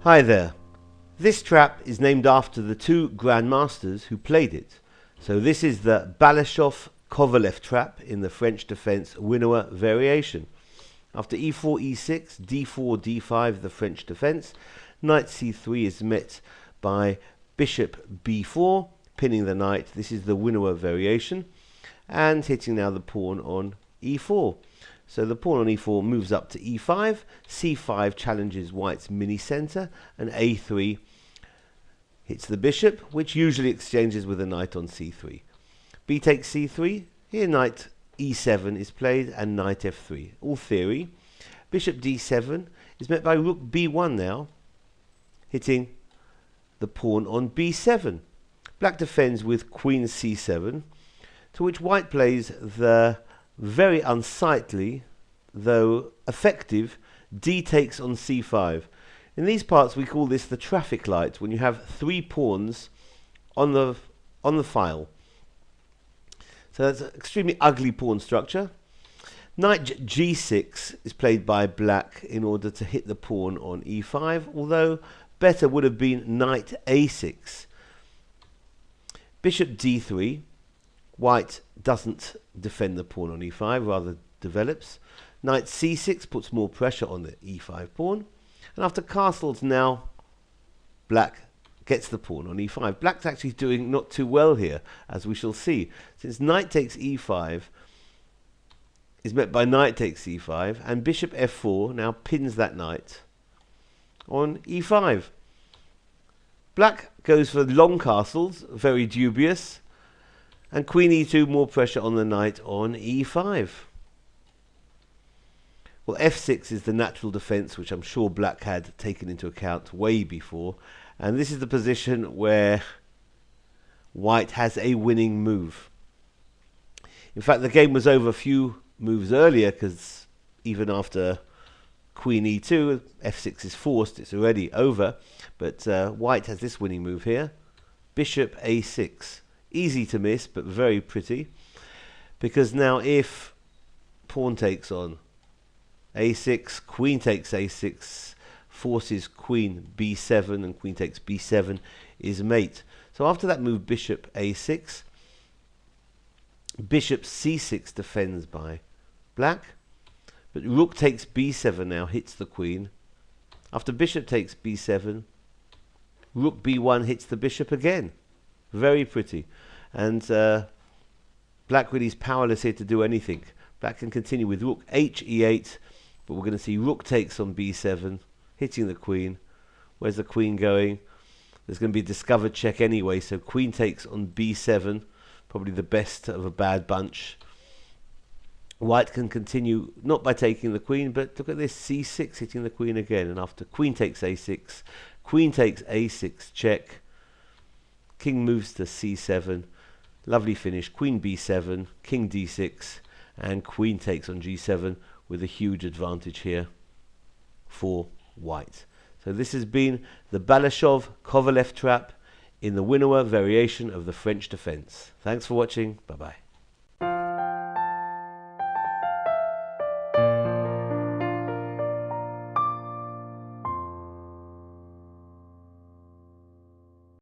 Hi there. This trap is named after the two grandmasters who played it. So this is the Balashov Kovalev trap in the French defense Winawer variation. After e4, e6, d4, d5 the French defense, knight c3 is met by bishop b4, pinning the knight. This is the Winawer variation, and hitting now the pawn on e4. So the pawn on e4 moves up to e5, c5 challenges white's mini center, and a3 hits the bishop, which usually exchanges with a knight on c3. B takes c3, here knight e7 is played, and knight f3. All theory. Bishop d7 is met by rook b1 now, hitting the pawn on b7. Black defends with queen c7, to which white plays the very unsightly, though effective, d takes on c5. In these parts we call this the traffic light, when you have three pawns on the file. So that's an extremely ugly pawn structure. Knight g6 is played by black in order to hit the pawn on e5, although better would have been knight a6. Bishop d3. White doesn't defend the pawn on e5, rather develops. Knight c6 puts more pressure on the e5 pawn. And after castles now, black gets the pawn on e5. Black's actually doing not too well here, as we shall see. Since knight takes e5 is met by knight takes e5, and bishop f4 now pins that knight on e5. Black goes for long castles, very dubious. And queen e2, more pressure on the knight on e5. Well, f6 is the natural defense, which I'm sure black had taken into account way before. And this is the position where white has a winning move. In fact, the game was over a few moves earlier, because even after queen e2, f6 is forced, it's already over. But white has this winning move here, bishop a6. Easy to miss, but very pretty, because now if pawn takes on a6, queen takes a6, forces queen b7, and queen takes b7 is mate. So after that move, bishop a6, bishop c6 defends by black, but rook takes b7 now hits the queen. After bishop takes b7, rook b1 hits the bishop again. Very pretty. And black really is powerless here to do anything. Black can continue with rook h e8, but we're going to see rook takes on b7, hitting the queen. Where's the queen going? There's going to be a discovered check anyway, so queen takes on b7, probably the best of a bad bunch. White can continue, not by taking the queen, but look at this, c6 hitting the queen again. And after queen takes a6, queen takes a6 check. King moves to c7, lovely finish, queen b7, king d6, and queen takes on g7 with a huge advantage here for white. So this has been the Balashov Kovalev trap in the Winawer variation of the French defense. Thanks for watching, bye bye.